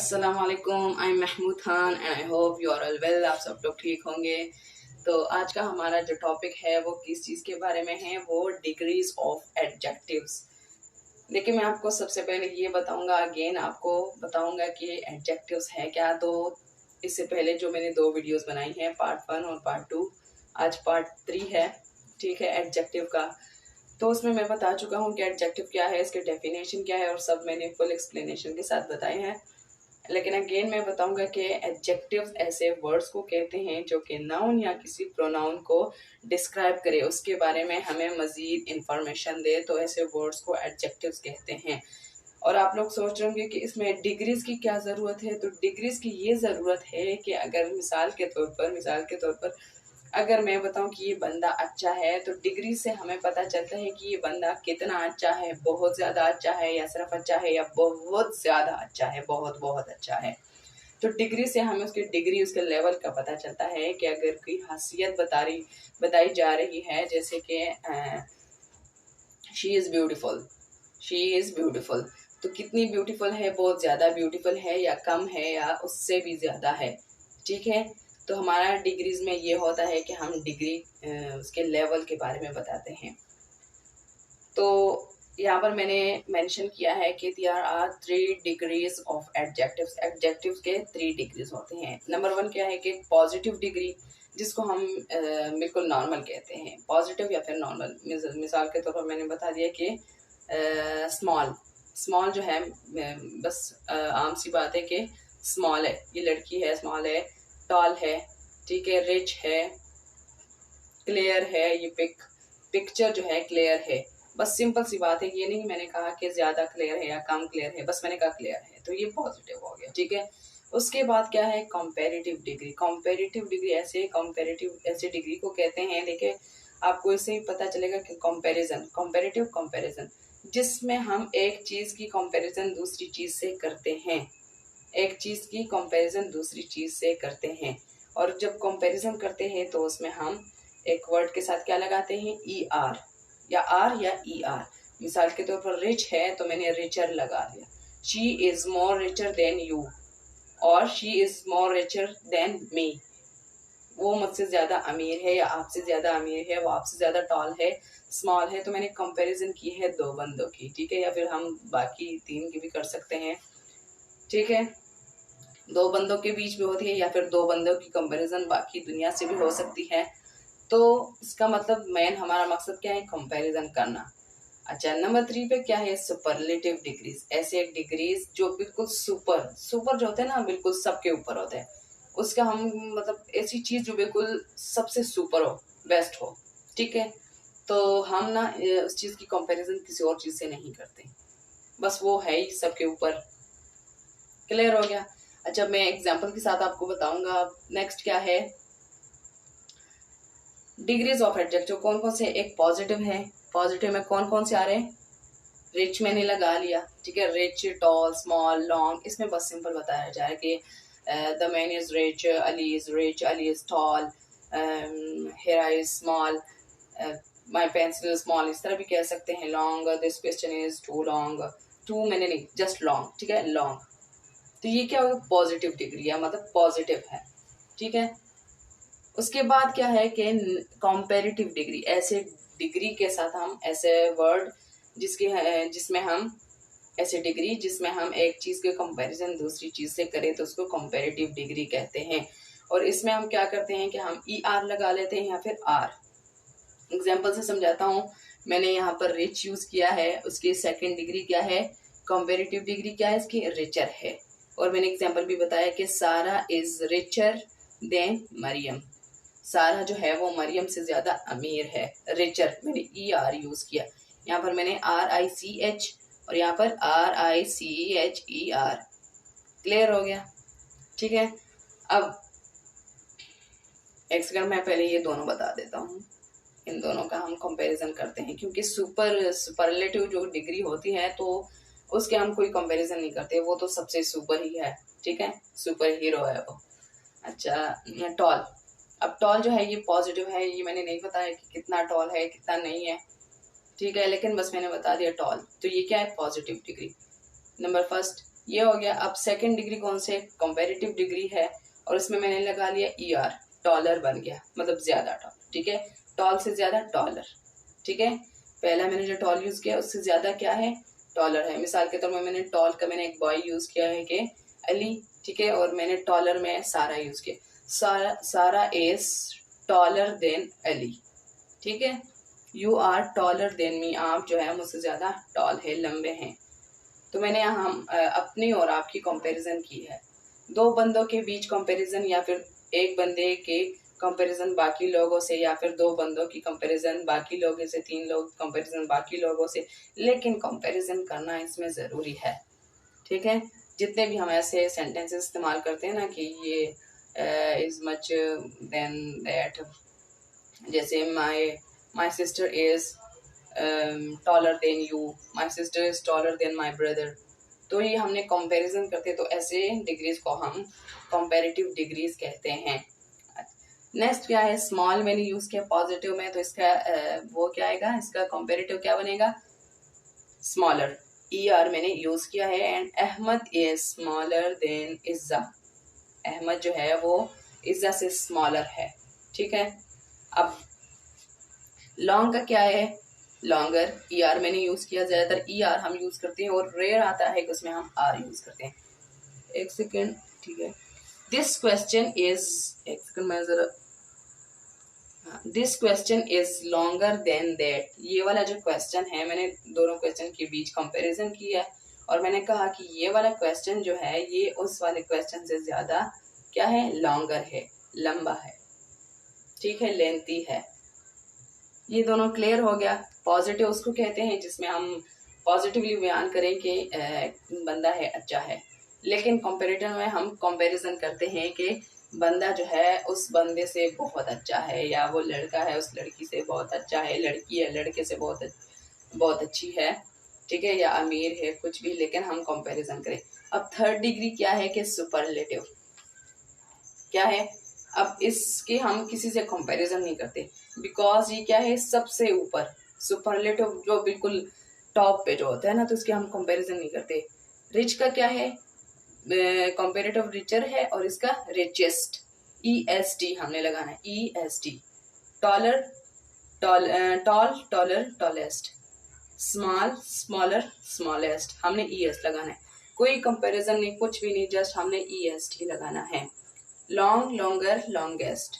अस्सलाम वालेकुम, I am Mahmood Khan and I hope you are all well. आप सब लोग ठीक होंगे। तो आज का हमारा जो टॉपिक है वो किस चीज़ के बारे में है, वो डिग्रीज ऑफ एडजेक्टिव्स। देखिए, मैं आपको सबसे पहले ये बताऊंगा, अगेन आपको बताऊंगा कि एडजेक्टिव्स है क्या। तो इससे पहले जो मैंने दो वीडियोस बनाई हैं, पार्ट 1 और पार्ट 2, आज पार्ट 3 है, ठीक है, एडजेक्टिव का। तो उसमें मैं बता चुका हूँ कि एडजेक्टिव क्या है, इसके डेफिनेशन क्या है, और सब मैंने फुल एक्सप्लेनेशन के साथ बताए हैं। लेकिन अगेन मैं बताऊंगा कि एडजेक्टिव्स ऐसे वर्ड्स को कहते हैं जो कि नाउन या किसी प्रोनाउन को डिस्क्राइब करे, उसके बारे में हमें मजीद इंफॉर्मेशन दे, तो ऐसे वर्ड्स को एडजेक्टिव्स कहते हैं। और आप लोग सोच रहे होंगे कि इसमें डिग्रीज की क्या ज़रूरत है। तो डिग्रीज की ये ज़रूरत है कि अगर मिसाल के तौर पर अगर मैं बताऊं कि ये बंदा अच्छा है, तो डिग्री से हमें पता चलता है कि ये बंदा कितना अच्छा है, बहुत ज़्यादा अच्छा है, या सिर्फ अच्छा है, या बहुत ज़्यादा अच्छा है, बहुत बहुत अच्छा है। तो डिग्री से हमें उसकी डिग्री, उसके लेवल का पता चलता है कि अगर कोई खासियत बताई जा रही है, जैसे कि she is beautiful, she is beautiful, तो कितनी ब्यूटीफुल है, बहुत ज़्यादा ब्यूटीफुल है, या कम है, या उससे भी ज़्यादा है, ठीक है। तो हमारा डिग्रीज में ये होता है कि हम डिग्री उसके लेवल के बारे में बताते हैं। तो यहाँ पर मैंने मेंशन किया है कि there are 3 degrees of adjectives. Adjectives के 3 डिग्रीज होते हैं। नंबर 1 क्या है कि पॉजिटिव डिग्री, जिसको हम बिल्कुल नॉर्मल कहते हैं, पॉजिटिव या फिर नॉर्मल। मिसाल के तौर पर मैंने बता दिया कि स्मॉल, स्मॉल जो है, बस आम सी बात है कि स्मॉल है, ये लड़की है, स्मॉल है, टॉल है, ठीक है, रिच है, क्लियर है, ये पिक्चर जो है क्लियर है। बस सिंपल सी बात है, ये नहीं मैंने कहा कि ज्यादा क्लियर है या कम क्लियर है, बस मैंने कहा क्लियर है, तो ये पॉजिटिव हो गया, ठीक है। उसके बाद क्या है, कंपैरेटिव डिग्री। कंपैरेटिव ऐसे डिग्री को कहते हैं, देखिए आपको इससे ही पता चलेगा कि कंपैरिजन, कंपैरेटिव कंपैरिजन, जिसमें हम एक चीज की कंपैरिजन दूसरी चीज से करते हैं, एक चीज की कंपैरिजन दूसरी चीज से करते हैं। और जब कंपैरिजन करते हैं तो उसमें हम एक वर्ड के साथ क्या लगाते हैं, ई आर, या आर या ई आर। मिसाल के तौर पर रिच है तो मैंने रिचर लगा दिया, she is more richer than you, और she is more richer than me. वो मुझसे ज्यादा अमीर है, या आपसे ज्यादा अमीर है, वो आपसे ज्यादा टॉल है, स्मॉल है। तो मैंने कंपैरिजन की है दो बंदों की, ठीक है, या फिर हम बाकी 3 की भी कर सकते हैं, ठीक है। 2 बंदों के बीच में होती है, या फिर 2 बंदों की कंपैरिजन बाकी दुनिया से भी हो सकती है। तो इसका मतलब मेन हमारा मकसद क्या है, कंपैरिजन करना। अच्छा, नंबर 3 पे क्या है, सुपरलेटिव डिग्रीज। ऐसे डिग्रीज जो बिल्कुल सुपर, सुपर जो होते हैं ना, बिल्कुल सबके ऊपर होते हैं, उसका हम मतलब ऐसी चीज जो बिल्कुल सबसे सुपर हो, बेस्ट हो, ठीक है। तो हम ना उस चीज की कंपैरिजन किसी और चीज से नहीं करते, बस वो है ही सबके ऊपर। क्लियर हो गया। अच्छा, मैं एग्जांपल के साथ आपको बताऊंगा। नेक्स्ट क्या है, डिग्रीज ऑफ एडजेक्टिव कौन कौन से। एक पॉजिटिव है, पॉजिटिव में कौन कौन से आ रहे हैं, रिच मैंने लगा लिया, ठीक है, रिच, टॉल, स्मॉल, लॉन्ग। इसमें बस सिंपल बताया जाए कि the man is rich, Ali is tall, hair is small, my pencil small, इस तरह भी कह सकते हैं। Long, this question is too long, too मैंने नहीं, जस्ट लॉन्ग, ठीक है, लॉन्ग। तो ये क्या होगा, पॉजिटिव डिग्री है, मतलब पॉजिटिव है, ठीक है। उसके बाद क्या है कि कंपैरेटिव डिग्री। ऐसे डिग्री के साथ हम ऐसे वर्ड जिसमें हम ऐसे डिग्री जिसमें हम एक चीज के कंपैरिजन दूसरी चीज से करें, तो उसको कंपैरेटिव डिग्री कहते हैं। और इसमें हम क्या करते हैं कि हम ई आर लगा लेते हैं या फिर आर। एग्जाम्पल से समझाता हूँ। मैंने यहाँ पर रिच यूज किया है, उसकी सेकेंड डिग्री क्या है, कंपैरेटिव डिग्री क्या है इसकी, रिचर है। और मैंने एग्जाम्पल भी बताया कि सारा इज रिचर देन मरियम, सारा जो है वो मरियम से ज्यादा अमीर है। रिचर मैंने ई आर यूज किया, यहाँ पर मैंने RICH और यहाँ पर RICHER। क्लियर हो गया, ठीक है। अब एक सेकंड, मैं पहले ये दोनों बता देता हूँ, इन दोनों का हम कंपैरिजन करते हैं, क्योंकि सुपरलेटिव जो डिग्री होती है तो उसके हम कोई कंपैरिजन नहीं करते, वो तो सबसे सुपर ही है, ठीक है, सुपर हीरो है वो। अच्छा, टॉल। अब टॉल जो है ये पॉजिटिव है, ये मैंने नहीं बताया कि कितना टॉल है कितना नहीं है, ठीक है, लेकिन बस मैंने बता दिया टॉल। तो ये क्या है, पॉजिटिव डिग्री। नंबर फर्स्ट, ये हो गया। अब सेकंड डिग्री कौन से, कंपैरेटिव डिग्री है, और इसमें मैंने लगा लिया ER, टॉलर बन गया, मतलब ज्यादा टॉल, ठीक है, टॉल से ज्यादा टॉलर, ठीक है। पहला मैंने जो टॉल यूज किया उससे ज्यादा क्या है, टॉलर है। मिसाल के तौर में मैंने टॉल का मैंने एक बॉय यूज किया है कि अली, ठीक है, और मैंने टॉलर में सारा यूज किया, सारा इज टॉलर देन अली, ठीक है। You are taller than me, आप जो है मुझसे ज्यादा टॉल है, लंबे हैं। तो मैंने यहाँ अपनी और आपकी कंपैरिजन की है। दो बंदों के बीच कंपैरिजन, या फिर एक बंदे के कंपैरिजन बाकी लोगों से, या फिर दो बंदों की कंपैरिजन बाकी लोगों से, तीन लोग कंपैरिजन बाकी लोगों से, लेकिन कंपैरिजन करना इसमें ज़रूरी है, ठीक है। जितने भी हम ऐसे सेंटेंसेस इस्तेमाल करते हैं ना कि ये इज मच देन दैट, जैसे my sister is taller than you, my sister is taller than my brother, तो ये हमने कंपैरिजन करते, तो ऐसे डिग्रीज को हम कंपैरेटिव डिग्रीज कहते हैं। नेक्स्ट क्या है, स्मॉल मैंने यूज किया पॉजिटिव में, तो इसका वो क्या आएगा, इसका कंपैरेटिव क्या बनेगा, स्मॉलर। ER मैंने यूज किया है। And Ahmed is smaller than Izza, Ahmed जो है वो इज्जा से स्मॉलर है, ठीक है। अब लॉन्ग का क्या है, लॉन्गर, ER मैंने यूज किया, ज्यादातर ER हम यूज करते हैं, और रेयर आता है कि उसमें हम R यूज करते हैं। एक सेकेंड, ठीक है। दिस क्वेश्चन इज, एक सेकेंड मैं जरा, this question is longer than that, ये वाला जो क्वेश्चन है, मैंने दोनों क्वेश्चन के बीच कंपैरिजन किया है, और मैंने कहा कि ये वाला क्वेश्चन जो है ये उस वाले क्वेश्चन से ज्यादा क्या है, लॉन्गर है, लंबा है, ठीक है, लेंथी है। ये दोनों क्लियर हो गया। पॉजिटिव उसको कहते हैं जिसमें हम पॉजिटिवली बयान करें कि बंदा है, अच्छा है, लेकिन कंपैरिजन में हम कंपैरिजन करते हैं कि बंदा जो है उस बंदे से बहुत अच्छा है, या वो लड़का है उस लड़की से बहुत अच्छा है, लड़की है लड़के से बहुत अच्छी है, ठीक है, या अमीर है, कुछ भी, लेकिन हम कंपैरिजन करें। अब थर्ड डिग्री क्या है कि सुपरलेटिव, क्या है, अब इसके हम किसी से कंपैरिजन नहीं करते, बिकॉज ये क्या है, सबसे ऊपर, सुपरलेटिव जो बिल्कुल टॉप पे जो होता है ना, तो इसके हम कंपैरिजन नहीं करते। रिच का क्या है, कंपैरेटिव रिचर है, और इसका रिचेस्ट, EST हमने लगाना है, EST। Taller, taller tallest, small smaller smallest, हमने ES लगाना है। कोई कंपैरिजन नहीं, कुछ भी नहीं, जस्ट हमने EST लगाना है। लॉन्ग, लॉन्गर, लॉन्गेस्ट,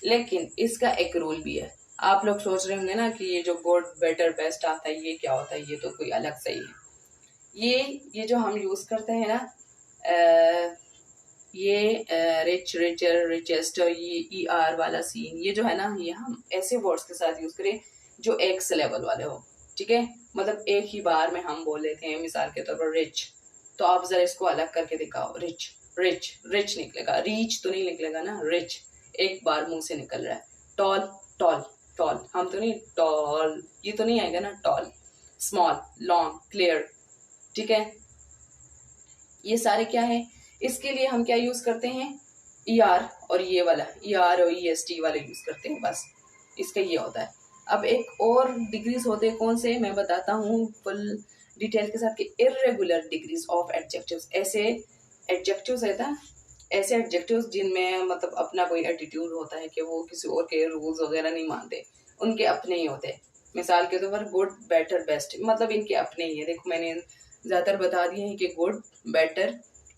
लेकिन इसका एक रूल भी है। आप लोग सोच रहे होंगे ना कि ये जो गुड, बेटर, बेस्ट आता है ये क्या होता है, ये तो कोई अलग सही है। ये जो हम यूज करते हैं ना, ये रिच, रिचर, रिचेस्ट, ये ER वाला सीन, ये जो है ना, ये हम ऐसे वर्ड्स के साथ यूज करें जो एक सिलेबल वाले हो, ठीक है, मतलब एक ही बार में हम बोल लेते हैं। मिसाल के तौर पर रिच, तो आप जरा इसको अलग करके दिखाओ, रिच, रिच, रिच निकलेगा, रीच तो नहीं निकलेगा ना, रिच एक बार मुंह से निकल रहा है। टॉल, टॉल, टॉल, हम तो नहीं, टॉल, ये तो नहीं आएगा ना, टॉल। स्मॉल, लॉन्ग, क्लियर, ठीक है। ये सारे क्या है, इसके लिए हम क्या यूज करते हैं, ER, और ये वाला ER और EST वाले यूज करते हैं, बस इसका ये होता है। अब एक और डिग्रीज होते हैं, कौन से मैं बताता हूँ फुल डिटेल के साथ, कि इर्रेगुलर डिग्रीज ऑफ एडजेक्टिव्स, ऐसे एडजेक्टिव्स रहता है, ऐसे एडजेक्टिव्स जिनमें मतलब अपना कोई एटीट्यूड होता है कि वो किसी और के रूल्स वगैरह नहीं मानते, उनके अपने ही होते हैं। मिसाल के तौर पर गुड, बेटर, बेस्ट, मतलब इनके अपने ही है। देखो मैंने ज्यादातर बता दिए हैं कि गुड, बेटर,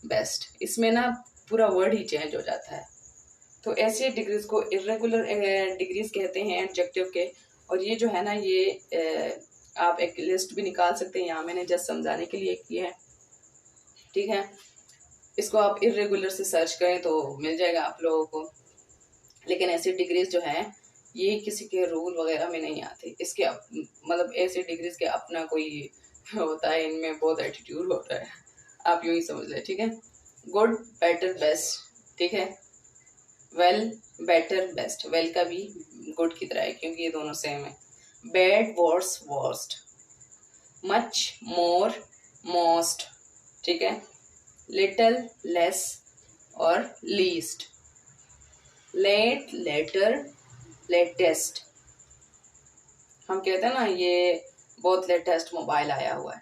बेस्ट, इसमें ना पूरा वर्ड ही चेंज हो जाता है। तो ऐसे डिग्रीज को इर्रेगुलर डिग्रीज कहते हैं एडजेक्टिव के। और ये जो है ना, ये आप एक लिस्ट भी निकाल सकते हैं, यहाँ मैंने जस्ट समझाने के लिए किया है, ठीक है। इसको आप इर्रेगुलर से सर्च करें तो मिल जाएगा आप लोगों को। लेकिन ऐसे डिग्रीज जो है ये किसी के रूल वगैरह में नहीं आते, इसके मतलब ऐसे डिग्रीज के अपना कोई होता है, इनमें बहुत एटीट्यूड होता है, आप यूं ही समझ लें, ठीक है। गुड, बेटर, बेस्ट, ठीक है। वेल, बेटर, बेस्ट, वेल का भी गुड की तरह है क्योंकि ये दोनों सेम है। बैड, वर्स, वर्स्ट, मच, मोर, मोस्ट, ठीक है। लिटिल, लेस और लीस्ट। लेट, लेटर, लेटेस्ट, हम कहते हैं ना ये बहुत लेटेस्ट मोबाइल आया हुआ है,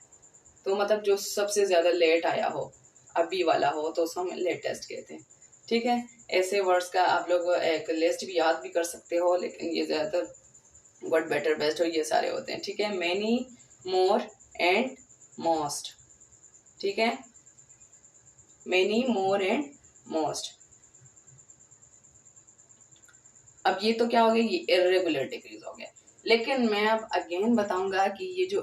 तो मतलब जो सबसे ज्यादा लेट आया हो, अभी वाला हो तो उसको हम लेटेस्ट कहते हैं। ठीक है, ऐसे वर्ड्स का आप लोग एक लिस्ट भी याद भी कर सकते हो, लेकिन ये ज़्यादातर व्हाट, बेटर, बेस्ट और ये सारे होते हैं। ठीक है, मैनी, मोर एंड मोस्ट। ठीक है, मैनी, मोर एंड मोस्ट। अब ये तो क्या हो गया, ये इर्रेगुलर डिग्रीज हो गया। लेकिन मैं अब अगेन बताऊंगा कि ये जो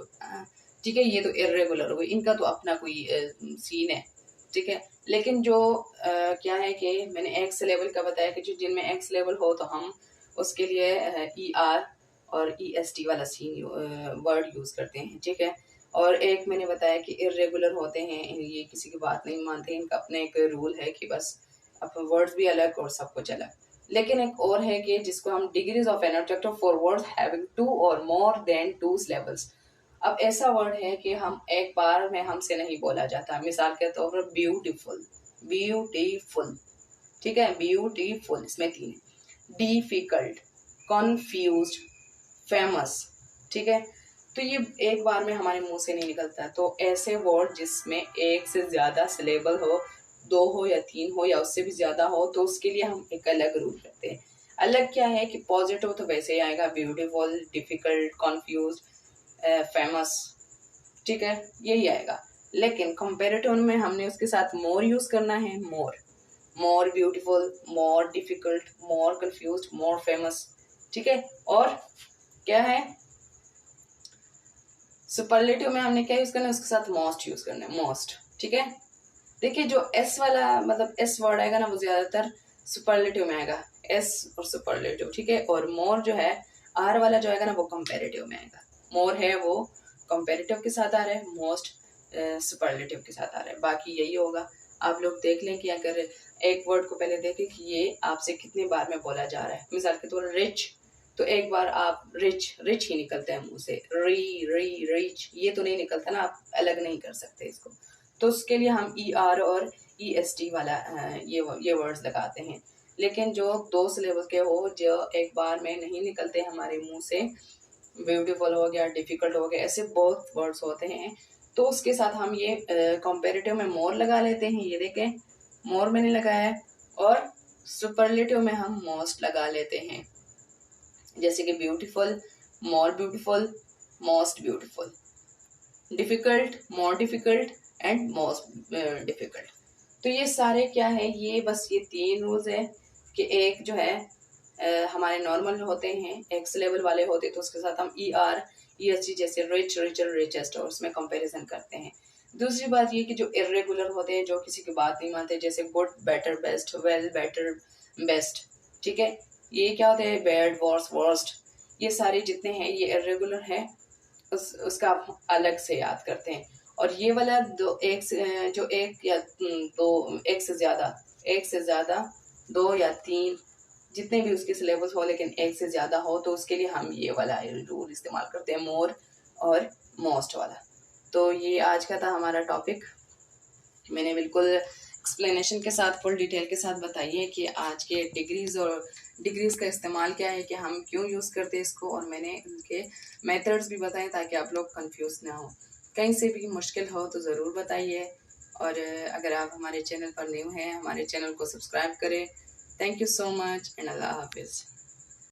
ठीक है, ये तो इर्रेगुलर हो गई, इनका तो अपना कोई सीन है। ठीक है, लेकिन जो क्या है कि मैंने एक्स लेवल का बताया कि जो जिनमें एक्स लेवल हो तो हम उसके लिए ER और EST वाला सीन वर्ड यूज करते हैं। ठीक है, और एक मैंने बताया कि इर्रेगुलर होते हैं, ये किसी की बात नहीं मानते, इनका अपना एक रूल है कि बस अब वर्ड्स भी अलग और सब कुछ अलग। लेकिन एक और है कि जिसको हम degrees of an adjective for words having 2 और मोर देन 2 लेवल्स। अब ऐसा वर्ड है कि हम एक बार में हमसे नहीं बोला जाता। मिसाल के तौर पर ब्यूटीफुल, ब्यूटीफुल। ठीक है, ब्यूटीफुल, इसमें 3 है। Difficult, confused, famous. ठीक है, तो ये एक बार में हमारे मुंह से नहीं निकलता। तो ऐसे वर्ड जिसमें एक से ज्यादा सिलेबल हो, 2 हो या 3 हो या उससे भी ज्यादा हो, तो उसके लिए हम एक अलग रूल रखते हैं। अलग क्या है कि पॉजिटिव तो वैसे ही आएगा, ब्यूटीफुल, डिफिकल्ट, कॉन्फ्यूज, फेमस। ठीक है, यही आएगा। लेकिन कंपेरेटिव में हमने उसके साथ मोर यूज करना है। More, more beautiful, more difficult, more confuse, more famous. ठीक है, और क्या है, सुपरलेटिव में हमने क्या यूज करना है, उसके साथ मोस्ट यूज करना है, मोस्ट। ठीक है, देखिए जो एस वाला मतलब एस वर्ड आएगा ना, वो ज्यादातर सुपरलेटिव में आएगा, एस और सुपरलेटिव। ठीक है, और मोर जो है, आर वाला जो आएगा ना, वो कंपेरेटिव में आएगा। मोर है वो कंपेरेटिव के साथ आ रहा है, मोस्ट सुपरलेटिव के साथ आ रहा है। बाकी यही होगा। आप लोग देख लें कि अगर एक वर्ड को पहले देखें कि ये आपसे कितनी बार में बोला जा रहा है। मिसाल के तौर रिच, तो एक बार आप रिच, रिच ही निकलता है मुंह से, री री रिच, ये तो नहीं निकलता ना, आप अलग नहीं कर सकते इसको। तो उसके लिए हम ER और EST वाला ये वर्ड्स लगाते हैं। लेकिन जो 2 सिलेबस के हो, जो एक बार में नहीं निकलते हमारे मुंह से, ब्यूटीफुल हो गया, डिफिकल्ट हो गया, ऐसे बहुत वर्ड्स होते हैं, तो उसके साथ हम ये कंपेरेटिव में मोर लगा लेते हैं। ये देखें, मोर मैंने लगाया है, और सुपरलेटिव में हम मोस्ट लगा लेते हैं। जैसे कि beautiful, more beautiful, most beautiful, difficult, more difficult and most difficult. तो ये सारे क्या है, ये बस ये 3 रूल्स है कि एक जो है हमारे नॉर्मल होते हैं, एक्स लेवल वाले होते हैं, तो उसके साथ हम ER EST जैसे रिच, रिचर, रिचेस्ट और उसमें कंपैरिजन करते हैं। दूसरी बात ये कि जो इर्रेगुलर होते हैं, जो किसी की बात नहीं मानते, जैसे good, better, best, well, better, best. ठीक है, ये क्या होते हैं, बैड, वर्स, वर्स्ट, ये सारे जितने हैं ये इर्रेगुलर है, उसका आप अलग से याद करते हैं। और ये वाला जो एक या 2, एक से ज्यादा 2 या 3 जितने भी उसके सिलेबस हो, लेकिन एक से ज्यादा हो, तो उसके लिए हम ये वाला रूल इस्तेमाल करते हैं, मोर और मोस्ट वाला। तो ये आज का था हमारा टॉपिक। मैंने बिल्कुल एक्सप्लेनेशन के साथ, फुल डिटेल के साथ बताई है कि आज के डिग्रीज का इस्तेमाल क्या है, कि हम क्यों यूज़ करते हैं इसको, और मैंने उनके मेथड्स भी बताए ताकि आप लोग कंफ्यूज ना हो। कहीं से भी मुश्किल हो तो ज़रूर बताइए, और अगर आप हमारे चैनल पर न्यू हैं, हमारे चैनल को सब्सक्राइब करें। Thank you so much and अल्लाह हाफिज़।